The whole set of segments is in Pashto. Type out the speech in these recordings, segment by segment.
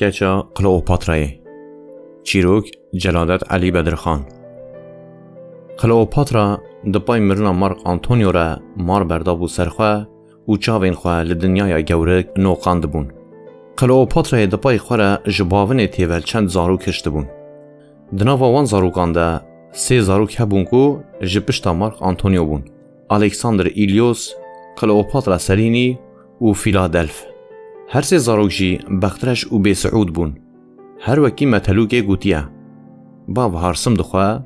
کچا کلئوپاترای چیروک جلالت علی بدرخان. کلئوپاترا دپای مرنا مارک آنتونیو را مار بردابو سرخوا و چاوین خوا لدنیای گورک نوقاند بون. کلئوپاترای دپای خورا جباون تیول چند زارو کشت بون. دناوا وان زاروکانده 3 زاروک هبون کو جپشتا مارک آنتونیو بون. الکساندر ایلیوس، کلئوپاترا سلینی و فیلادلف. هر 3 زاروک جی بخترش و بی سعود بون. هر وکی متلوگه گوتیه. باو هارسم دخوا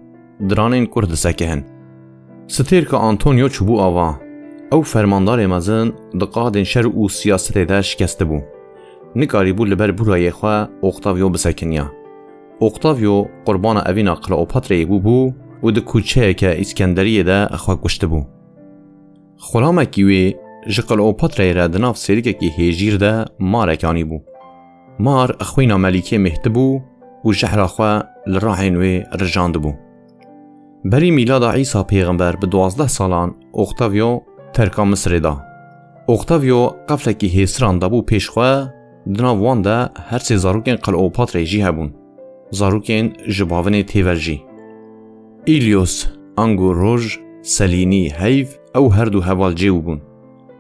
درانین کرد سکهن. ستیر که آنتونیو چوبو آوا او فرماندار مزن دقادن شر و سیاست ده شکسته بو. نکاری بو لبر برای خوا اوکتاویو بسکنیا. اوکتاویو قربان اوینا کلئوپاترای بو و ده کوچه که اسکندریه ده خوا کشته بو. خلامکیوی جه کلئوپاترای را دناف سریکه که هیجیر ده مارکانی بو. مار اخوینا ملیکه مهتبو و جهر خوا لراحینوی رجاند بو. بری میلاد عیسی پیغمبر به 12 سالان اوکتاویو ترکا مصر دا. اوکتاویو قفلکی هیسران دابو پیشخوا دناو وان ده هر 3 زاروکین کلئوپاترای جی هبون. زاروکین جباون تیورجی. ایلیوس، انگو روژ، سلینی هیو او هر دو هوال جیو بون.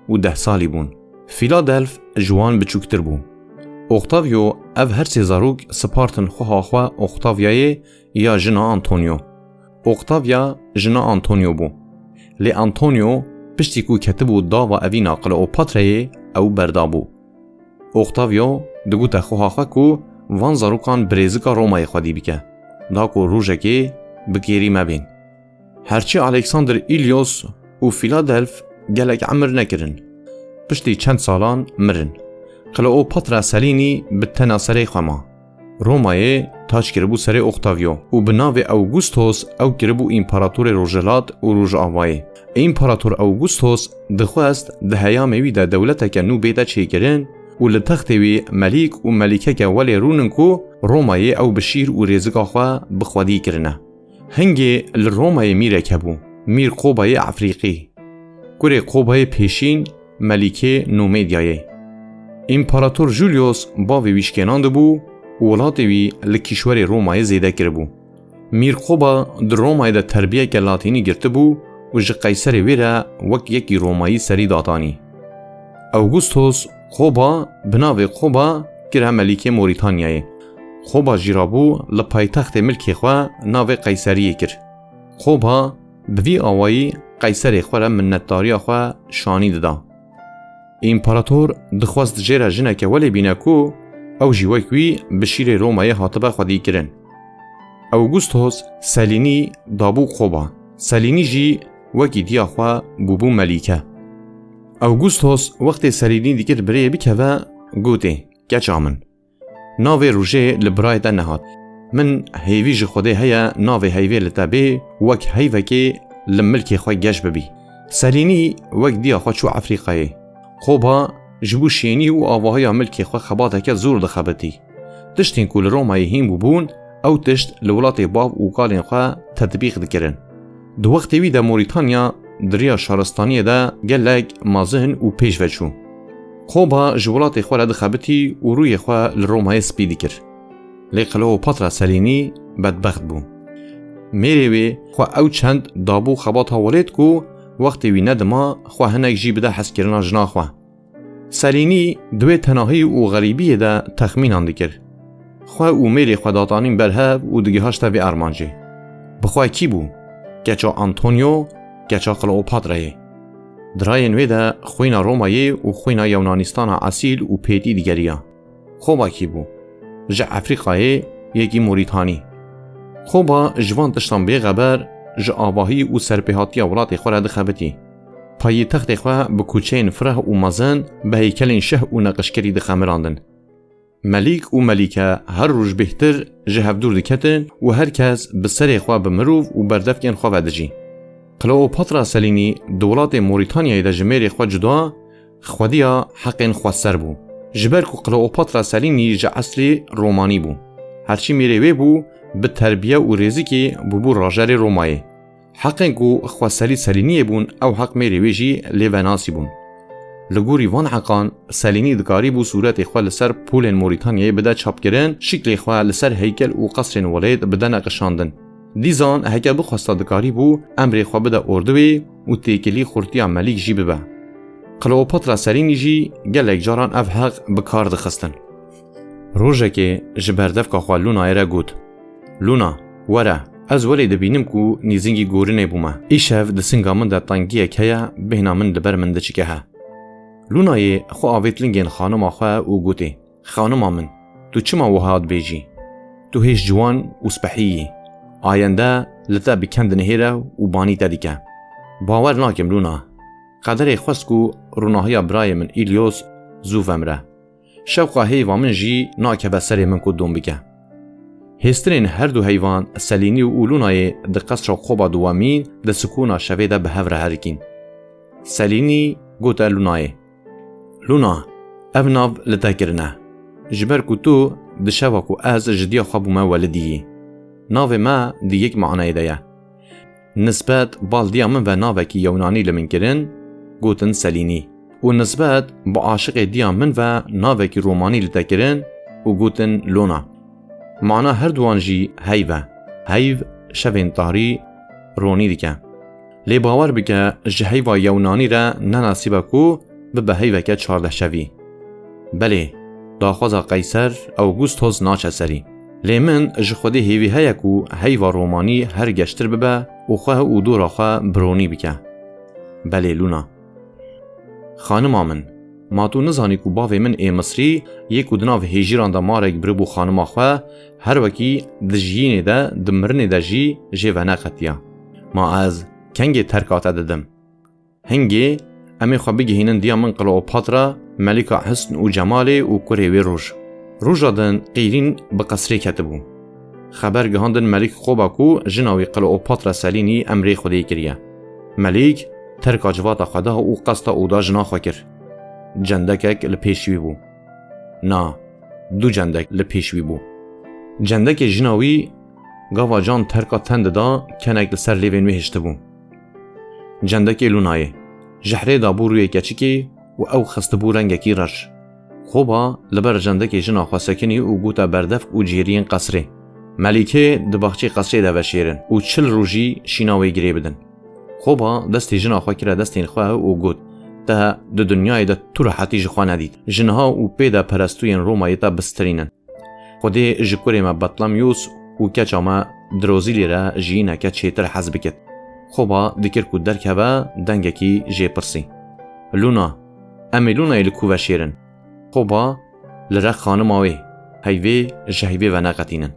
و 10 سالی بون. فیلادلف جوان بچوکتر بون. اوکتاویو او هر 3 زاروک سپارتن خواه خواه اوکتاویای یا جنا آنتونیو. اوکتاویا جنا آنتونیو بو. لی آنتونیو پشتی کو کتبو داوا اوینا کلئوپاترای او بردابو. اوکتاویو دگو تا خواه خواه کو وان زاروکان بریزکا رومای خودی بکه. داکو روژکی بگیری مبین. هرچی الکساندر ایلیوس و فیلادلف گلک عمر نکرن. پشتی چند سالان مرن. کلئوپاترا سلینی بتناسره خما. رومای تاج کربو سر اوکتاویو و بناو اوگوستوس او کربو امپراتور روژلات و روژ آوای. امپراتور اوگوستوس دخواست ده هیاموی ده دولتا که نو بیده چه کرن و لتختوی ملیک و ملیکه که ولی رونن کو رومای او بشیر و ریزگا خواه بخوادی کرنه. هنگی لرومای میره کبو میر قوبای افریقی. کره قوبای پیشین ملیکه نومیدیای. امپراتور جولیوس باوی ویشکنانده بو ولاتوی لکیشور رومای زیده کربو. میر قوبا در رومای ده تربیه که لاتینی گرته بو و جه قیصر ویره وک یکی رومایی سری داتانی. اوگوستوس قوبا بناوی قوبا گره ملیک موریتانیای. قوبا جیرابو لپایتخت ملکی خواه ناوی قیصریه کر. قوبا بوی آوایی قیصر خواه منتداری خواه شانی دادا. امپراتور دخواست جیره جنه که ولی بینه کو او جیوکوی بشیر رومای حاطبه خودی کرن. اوگوستوس سلینی دابو قوبا. سلینی جی وکی دیا خواه بوبو ملیکه. اوگوستوس وقت سلینی دیگر بریه بکه و گوته گچ آمن. ناوی روژه لبرای ده نهاد. من هیوی جی خوده هیا ناوی هیوی لطبه وک هیوه که لملکی خواه گش ببی. سلینی وک دیا خواه چو افریقایی. قوبا جبو شینی و آواهای ملکی خواه خباته که زور دخبتی. تشتین کل رومای هیم ببون او تشت لولات باب و کالین خواه تطبیق دکرن. دو وقتی وی ده موریتانیا دریا شارستانی ده گلگ مازهن و پیش وچو. قوبا جولات خواه دخبتی و روی خواه لرومای سپیدی کر. لی کلئوپاترا سلینی بدبخت بو. میری وی خواه او چند دابو خبات ها ولید کو وقتی وی ندما خواه هنک جی بده حس کرنا جنا خواه. سلینی دوی تناهی و غریبی ده تخمین اندکر. خواه او میری خواه داتانین برهب و دگی هاشتا وی ارمانجه. بخواه کی بو؟ گچا آنتونیو، گچا کلئوپاترای. دراین وی ده خوینا رومایی و خوینا یونانستان اصیل و پیتی دیگریا. خوبا کی بو؟ جه افریقای یکی موریتانی. خوبا جوان تشتان بی غبر جه آواهی و سرپیهاتی اولاد خواه دخبتی. پایی تخت خواه به کوچین فره و مزن به هیکلین شه و نقشکری دخمراندن. ملیک و ملیکه هر روز بهتر جهب دور دکتن و هر کس به سر خواه بمروف و بردفکن خواه ودجی. کلئوپاترا سلینی دولات موریتانیای ده جمیر خواه جدا خودیا حقین خواه سر بو. جبر که کلئوپاترا سلینی جه اصلی رومانی بو. هرچی میره وی بو به تربیه و ریزی که بو راجر رومایی. حقن کو خواه سلینی بون او حق میره وی جی لیوناسی بون. لگوری وان عقان سلینی دکاری بو صورت خواه لسر پول موریتانیای بده چاپ کرن شکل خواه لسر هیکل و قصر ولید بده نقشاندن. دیزان هکه بخواستا دکاری بو امر خواه بده اردوی و تیکلی خورتی ملیک جی ببه. کلئوپاترا سلینی جی گلک جاران اف حق بکار دخستن. روژه که جبردف که خواه لونا ایره گود. لونا وره از ولی دبینم کو نیزنگی گورنه بومه. ایشف دسنگا من ده تانگیه که بهنا من دبر من ده چکه ها. لونای خو آویت لنگین خانم آخواه او گوته خانم آمن تو چما وهاد بیجی؟ تو هیچ جوان و سپحیی آینده لتا بکند نهیره و بانی تدیکه. باور ناکم لونا قدر خواستکو روناهی برای من ایلیوس زوف امره شوقا هیوا من جی ناکه بسر من کدوم بکه. هسترین هر دو حیوان سلینی و لونای ده قصر خوبا دوامین ده سکونا شوه ده به هفره هرکین. سلینی گوته لونای لونا اف ناو لتاکرنه جبر کو تو دشوا کو از جدیا خواب ما ولدی ناو ما دی یک معنی ده نسبت بالدیا من و ناو کی یونانی لمن کرن گوتن سلینی و نسبت با عاشق دیا من و ناو کی رومانی لتاکرن و گوتن لونا معنی هر دوان جی هیو شوین طاری رونی دیکه لی باور بکه جهیوا یونانی را نناسیبه کو به هیوکه 14 شوی. بله داخوزا قیصر اوگوستوس ناچسری. لیمن جخودی هیوی هیکو هیوا رومانی هر گشتر ببه و خواه او دورا خواه برونی بکه. بله لونا. خانم آمن ما تو نزانی کو باوی من ای مصری یک ودناو هیجیران دا مارک بربو خانم خواه هر وکی دجیین دا دمرن دا جی جیوانه قطیا. ما از کنگ ترکات ددم. هنگی امی خواه بگهینن دیا من کلئوپاترا ملکه حسن و جمال و کره وی روژا دن قیرین بقصری کتبو. خبر گهاندن ملک خوبا کو جناوی کلئوپاترا سلینی امری خودی کریه. ملک ترکا جواتا خدا و قصتا او دا جنا خواه کر. جندکک لپیشوی بو. نا دو جندک لپیشوی بو. جندک جناوی گاوا جان ترکا تند دا کنک لسر لیوین وی هشته بو. جندک لونایه جحره دابو روی کچکی و او خستبو رنگکی رش. خوبا لبر جندکی جنا خواسکنی و گوتا بردف و جیرین قصره. ملیکه دباخچی قصره دا وشیرن و 40 روژی شیناوی گری بدن. خوبا دستی جنا خواه کرا دستین خواه و گوت ده دو دنیای ده تو راحتی جخوا ندید. جنها و پیدا پرستوین رومایی تا بسترینن. خودی جکوری ما بطلمیوس و کچا ما دروزیلی را جینا که چیتر حز بکت. خوبا دکر کو درکه با دنگکی جی پرسی. لونا امی لونای لکو وشیرن. خوبا لرق خانم آوی هیوی جهیوی و نقتینن.